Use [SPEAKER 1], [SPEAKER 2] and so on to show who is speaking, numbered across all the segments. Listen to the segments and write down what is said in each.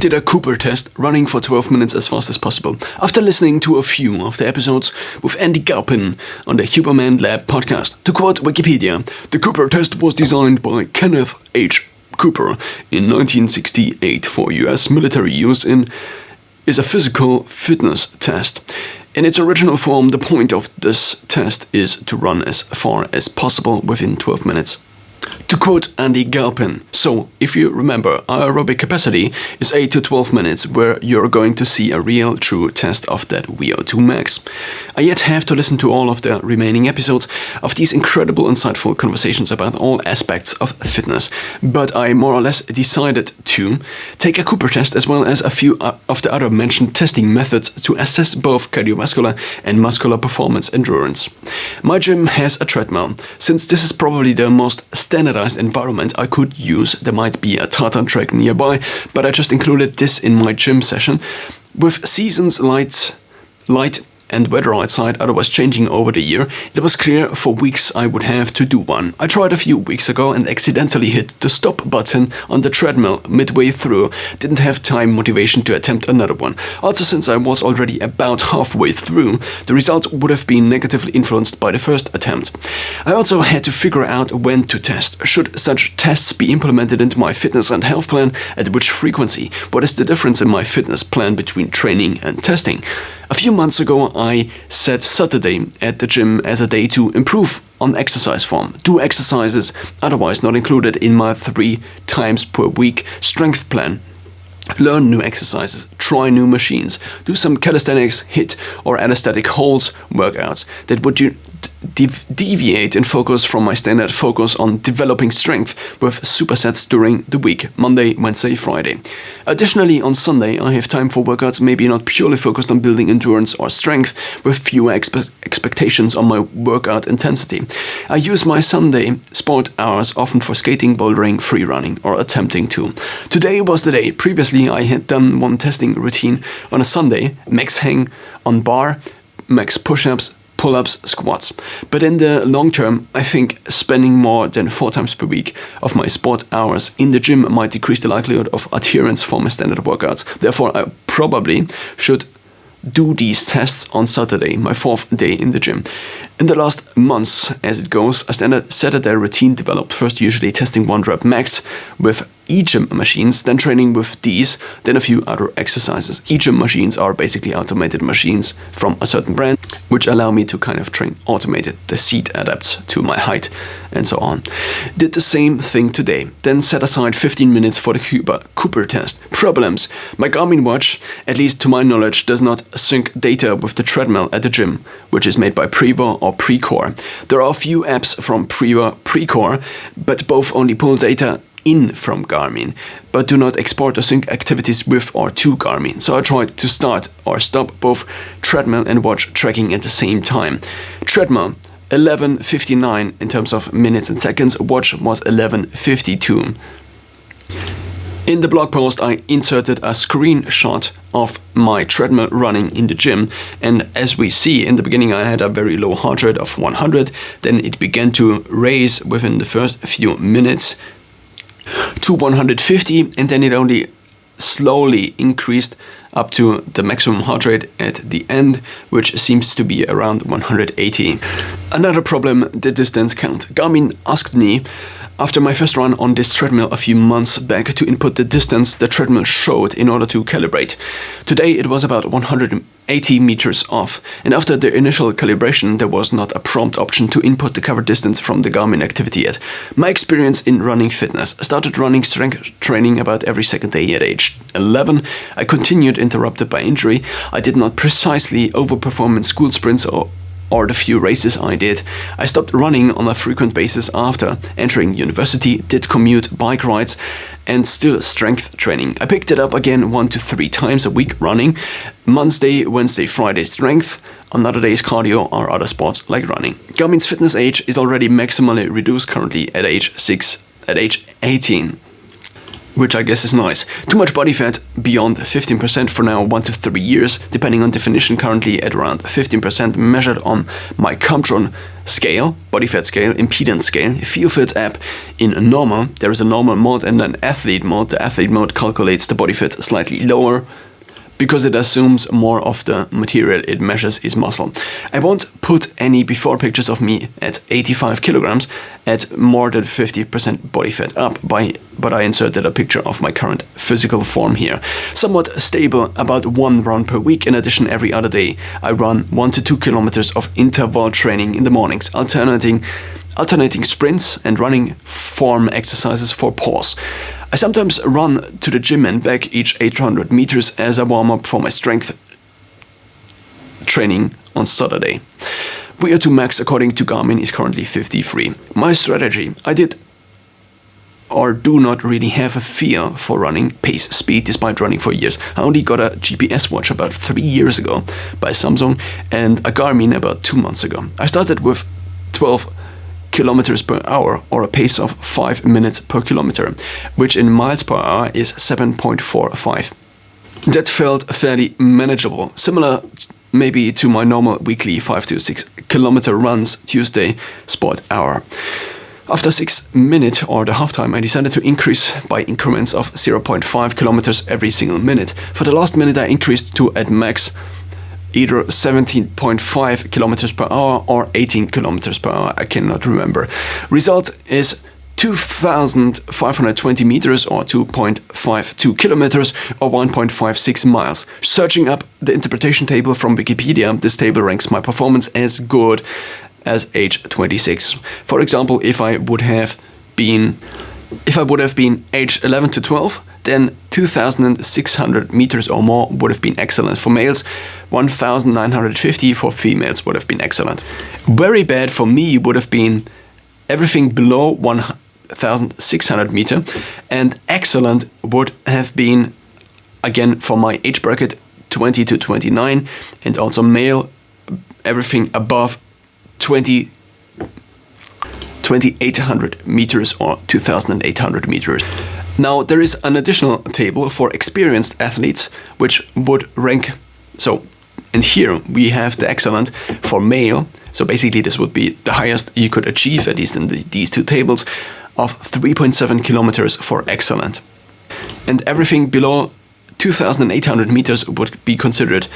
[SPEAKER 1] did a Cooper test running for 12 minutes as fast as possible. After listening to a few of the episodes with Andy GALPIN on the HUBERMAN Lab podcast, to quote Wikipedia, the Cooper test was designed by Kenneth H. Cooper in 1968 for US military use and is a physical fitness test. In its original form, the point of this test is to run as far as possible within 12 minutes. To quote Andy GALPIN, so if you remember, our aerobic capacity is 8 to 12 minutes, where you're going to see a real true test of that VO2 max. I yet have to listen to all of the remaining episodes of these incredible insightful conversations about all aspects of fitness, but I more or less decided to take a Cooper test as well as a few of the other mentioned testing methods to assess both cardiovascular and muscular performance endurance. My gym has a treadmill. Since this is probably the most standardized environment I could use, there might be a tartan track nearby, but I just included this in my gym session. With seasons light and weather outside otherwise changing over the year, it was clear for weeks I would have to do one. I tried a few weeks ago and accidentally hit the stop button on the treadmill midway through. Didn't have time motivation to attempt another one. Also, since I was already about halfway through, the result would have been negatively influenced by the first attempt. I also had to figure out when to test. Should such tests be implemented into my fitness and health plan? At which frequency? What is the difference in my fitness plan between training and testing? A few months ago, I set Saturday at the gym as a day to improve on exercise form, do exercises otherwise not included in my 3 times per week strength plan, learn new exercises, try new machines, do some calisthenics, HIIT or anesthetic holds workouts that would deviate in focus from my standard focus on developing strength with supersets during the week, Monday, Wednesday, Friday. Additionally, on Sunday, I have time for workouts maybe not purely focused on building endurance or strength, with fewer expectations on my workout intensity. I use my Sunday sport hours often for skating, bouldering, free running, or attempting to. Today was the day. Previously, I had done one testing routine on a Sunday, max hang on bar, max push-ups, pull-ups, squats. But in the long term, I think spending more than 4 times per week of my sport hours in the gym might decrease the likelihood of adherence for my standard workouts. Therefore, I probably should do these tests on Saturday, my 4th day in the gym. In the last months, as it goes, a standard Saturday routine developed, first usually testing 1 rep max with e-gym machines, then training with these, then a few other exercises. E-gym machines are basically automated machines from a certain brand, which allow me to kind of train automated. The seat adapts to my height and so on. Did the same thing today, then set aside 15 minutes for the Cooper test. Problems: my Garmin watch, at least to my knowledge, does not sync data with the treadmill at the gym, which is made by Prevo or Precor. There are a few apps from Precor, but both only pull data in from Garmin, but do not export or sync activities with or to Garmin. So I tried to start or stop both treadmill and watch tracking at the same time. Treadmill 11:59 in terms of minutes and seconds, watch was 11:52. In the blog post, I inserted a screenshot of my treadmill running in the gym, and as we see, in the beginning I had a very low heart rate of 100, then it began to raise within the first few minutes to 150, and then it only slowly increased up to the maximum heart rate at the end, which seems to be around 180. Another problem, the distance count. Garmin asked me after my first run on this treadmill a few months back to input the distance the treadmill showed in order to calibrate. Today it was about 180 meters off, and after the initial calibration there was not a prompt option to input the covered distance from the Garmin activity yet. My experience in running fitness: I started running strength training about every second day at age 11. I continued interrupted by injury. I did not precisely overperform in school sprints or the few races I did. I stopped running on a frequent basis after entering university, did commute, bike rides, and still strength training. I picked it up again 1 to 3 times a week running, Monday, Wednesday, Friday strength, on other days cardio or other sports like running. Garmin's fitness age is already maximally reduced currently at age 18. which I guess is nice. Too much body fat beyond 15% for now 1 to 3 years, depending on definition, currently at around 15% measured on my Comtron scale, body fat scale, impedance scale, FeelFit app. In normal, there is a normal mode and an athlete mode. The athlete mode calculates the body fat slightly lower, because it assumes more of the material it measures is muscle. I won't put any before pictures of me at 85 kilograms at more than 50% body fat up, but I inserted a picture of my current physical form here. Somewhat stable, about 1 run per week. In addition, every other day I run 1 to 2 kilometers of interval training in the mornings, alternating sprints and running form exercises for pause. I sometimes run to the gym and back each 800 meters as a warm-up for my strength training on Saturday. VO2 max according to Garmin is currently 53. My strategy: I did or do not really have a feel for running pace speed despite running for years. I only got a GPS watch about 3 years ago by Samsung and a Garmin about 2 months ago. I started with 12 kilometers per hour, or a pace of 5 minutes per kilometer, which in miles per hour is 7.45. That felt fairly manageable, similar maybe to my normal weekly 5 to 6 kilometer runs Tuesday sport hour. After 6 minutes or the halftime, I decided to increase by increments of 0.5 kilometers every single minute. For the last minute I increased to at max either 17.5 kilometers per hour or 18 kilometers per hour, I cannot remember. Result is 2,520 meters or 2.52 kilometers or 1.56 miles. Searching up the interpretation table from Wikipedia, this table ranks my performance as good as age 26. For example, if I would have been age 11 to 12, then 2,600 meters or more would have been excellent for males, 1,950 for females would have been excellent. Very bad for me would have been everything below 1,600 meter, and excellent would have been, again for my age bracket, 20 to 29, and also male, everything above 2,800 meters or 2,800 meters. Now there is an additional table for experienced athletes which would rank, so and here we have the excellent for male, so basically this would be the highest you could achieve, at least in these two tables, of 3.7 kilometers for excellent. And everything below 2,800 meters would be considered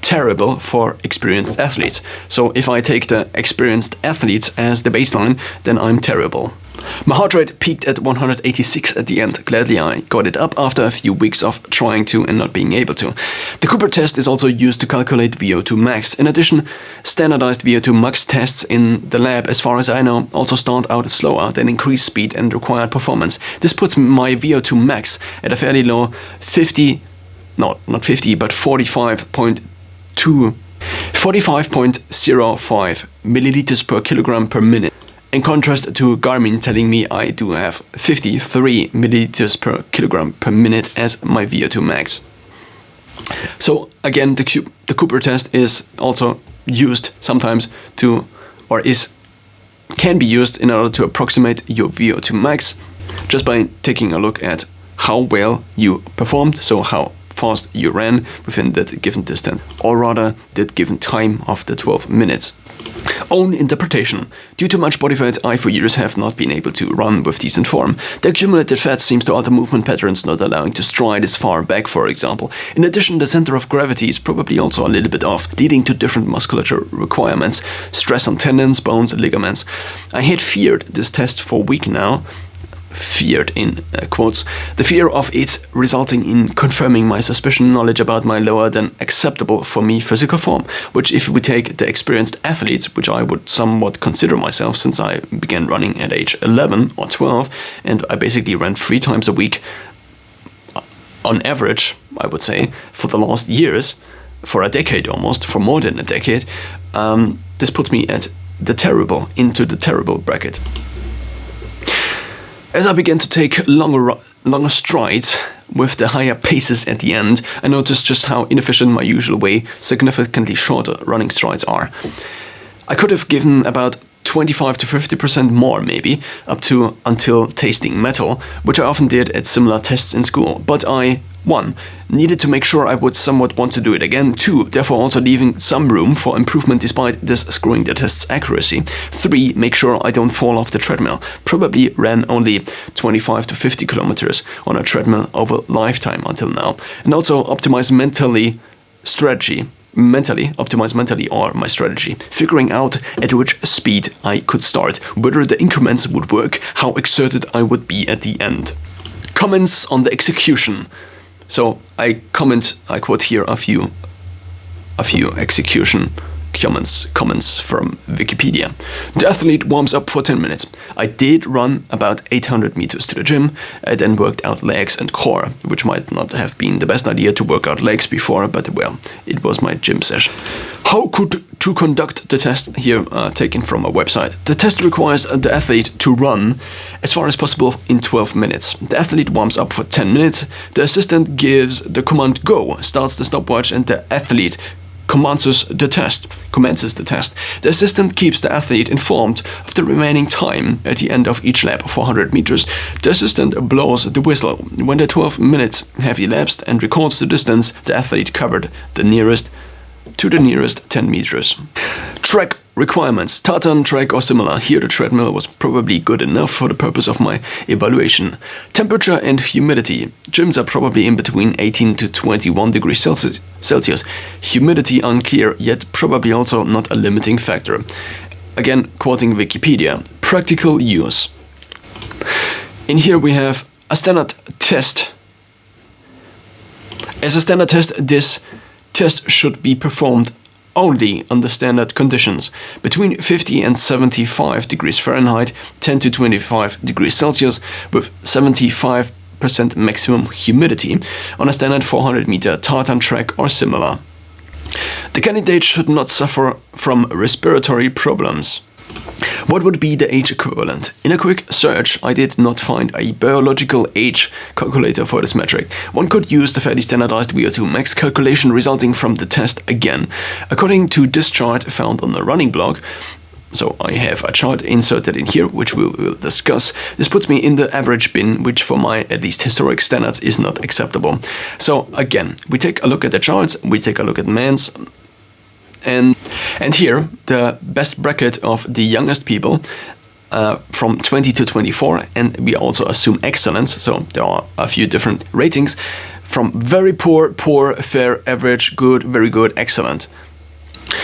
[SPEAKER 1] terrible for experienced athletes. So if I take the experienced athletes as the baseline, then I'm terrible. My heart rate peaked at 186 at the end. Gladly I got it up after a few weeks of trying to and not being able to. The Cooper test is also used to calculate VO2 max. In addition, standardized VO2 max tests in the lab, as far as I know, also start out slower than increased speed and required performance. This puts my VO2 max at a fairly low 45.05 milliliters per kilogram per minute. In contrast to Garmin telling me I do have 53 milliliters per kilogram per minute as my VO2 max. So again, the Cooper test is also used sometimes to, or can be used in order to approximate your VO2 max just by taking a look at how well you performed, so how fast you ran within that given distance, or rather that given time of the 12 minutes. Own interpretation. Due to much body fat, I for years have not been able to run with decent form. The accumulated fat seems to alter movement patterns, not allowing to stride as far back, for example. In addition, the center of gravity is probably also a little bit off, leading to different musculature requirements, stress on tendons, bones, and ligaments. I had feared this test for a week now. Feared in quotes, the fear of it resulting in confirming my suspicion knowledge about my lower than acceptable for me physical form, which if we take the experienced athletes, which I would somewhat consider myself since I began running at age 11 or 12, and I basically ran 3 times a week on average, I would say, for the last years, for a decade almost, for more than a decade, this puts me at into the terrible bracket. As I began to take longer strides with the higher paces at the end, I noticed just how inefficient my usual way significantly shorter running strides are. I could have given about 25 to 50% more maybe, until tasting metal, which I often did at similar tests in school. But I 1. Needed to make sure I would somewhat want to do it again. 2. Therefore also leaving some room for improvement despite this screwing the test's accuracy. 3. Make sure I don't fall off the treadmill. Probably ran only 25 to 50 kilometers on a treadmill over lifetime until now. And also optimize mentally or my strategy, figuring out at which speed I could start, whether the increments would work, how exerted I would be at the end. Comments on the execution. So I quote here a few execution comments from Wikipedia. The athlete warms up for 10 minutes. I did run about 800 meters to the gym, then worked out legs and core, which might not have been the best idea to work out legs before, but well, it was my gym session. How to conduct the test, here taken from a website. The test requires the athlete to run as far as possible in 12 minutes. The athlete warms up for 10 minutes. The assistant gives the command go, starts the stopwatch, and the athlete commences the test. The assistant keeps the athlete informed of the remaining time at the end of each lap of 400 meters. The assistant blows the whistle when the 12 minutes have elapsed and records the distance the athlete covered to the nearest 10 meters. Track requirements. Tartan track or similar. Here the treadmill was probably good enough for the purpose of my evaluation. Temperature and humidity. Gyms are probably in between 18 to 21 degrees Celsius. Humidity unclear, yet probably also not a limiting factor. Again, quoting Wikipedia. Practical use. In here we have a standard test. As a standard test, this test should be performed only under standard conditions, between 50 and 75 degrees Fahrenheit, 10 to 25 degrees Celsius, with 75% maximum humidity, on a standard 400-meter tartan track or similar. The candidate should not suffer from respiratory problems. What would be the age equivalent? In a quick search, I did not find a biological age calculator for this metric. One could use the fairly standardized VO2 max calculation resulting from the test again. According to this chart found on the running blog, so I have a chart inserted in here, which we will discuss. This puts me in the average bin, which for my at least historic standards is not acceptable. So again, we take a look at the charts, we take a look at men's, and here, the best bracket of the youngest people from 20 to 24, and we also assume excellence, so there are a few different ratings, from very poor, poor, fair, average, good, very good, excellent.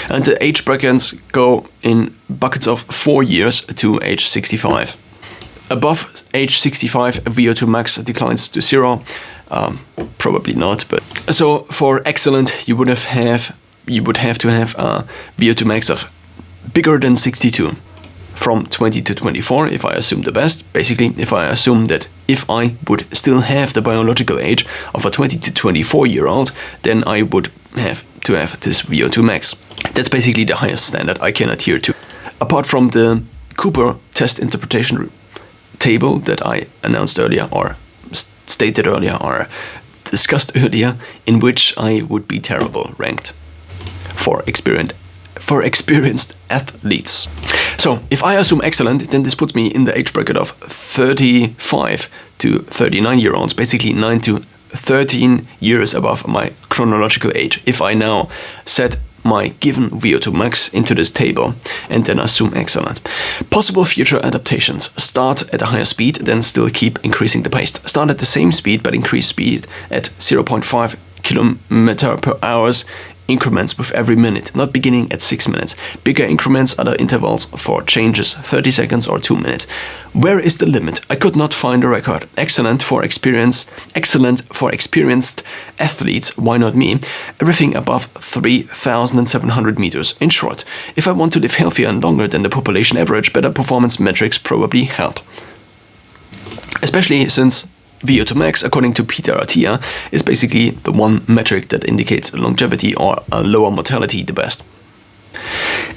[SPEAKER 1] And the age brackets go in buckets of 4 years to age 65. Above age 65, VO2 max declines to 0. Probably not, but... So for excellent, you would have to have a VO2 max of bigger than 62 from 20 to 24, if I assume the best. Basically, if I assume that if I would still have the biological age of a 20 to 24-year-old, then I would have to have this VO2 max. That's basically the highest standard I can adhere to. Apart from the Cooper test interpretation table that I announced earlier, or stated earlier, or discussed earlier, in which I would be terrible ranked for experienced athletes. So if I assume excellent, then this puts me in the age bracket of 35 to 39-year-olds, basically 9 to 13 years above my chronological age. If I now set my given VO2 max into this table and then assume excellent. Possible future adaptations. Start at a higher speed, then still keep increasing the pace. Start at the same speed, but increase speed at 0.5 km per hour increments with every minute, not beginning at 6 minutes. Bigger increments, other intervals for changes, 30 seconds or 2 minutes. Where is the limit? I could not find a record. Excellent for experienced athletes, why not me? Everything above 3,700 meters. In short, if I want to live healthier and longer than the population average, better performance metrics probably help. Especially since VO2 max, according to Peter Attia, is basically the one metric that indicates longevity or a lower mortality the best.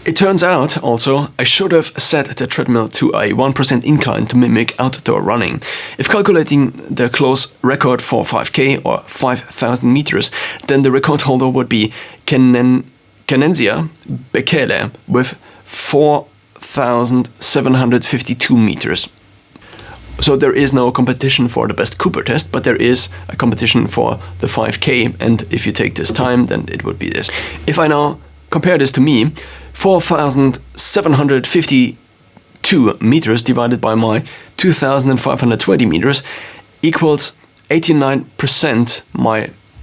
[SPEAKER 1] It turns out, also, I should have set the treadmill to a 1% incline to mimic outdoor running. If calculating the close record for 5k or 5,000 meters, then the record holder would be Kenensia Bekele with 4,000 4,752 meters. So there is no competition for the best Cooper test, but there is a competition for the 5K, and if you take this time, then it would be this. If I now compare this to me, 4,752 meters divided by my 2,520 meters equals 89%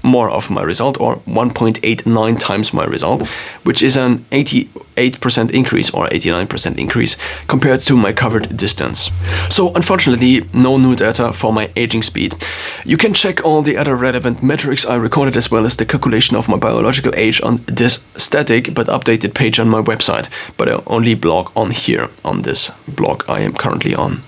[SPEAKER 1] more of my result, or 1.89 times my result, which is an 88% increase or 89% increase compared to my covered distance. So unfortunately, no new data for my aging speed. You can check all the other relevant metrics I recorded, as well as the calculation of my biological age, on this static but updated page on my website, but I only blog on here, on this blog I am currently on.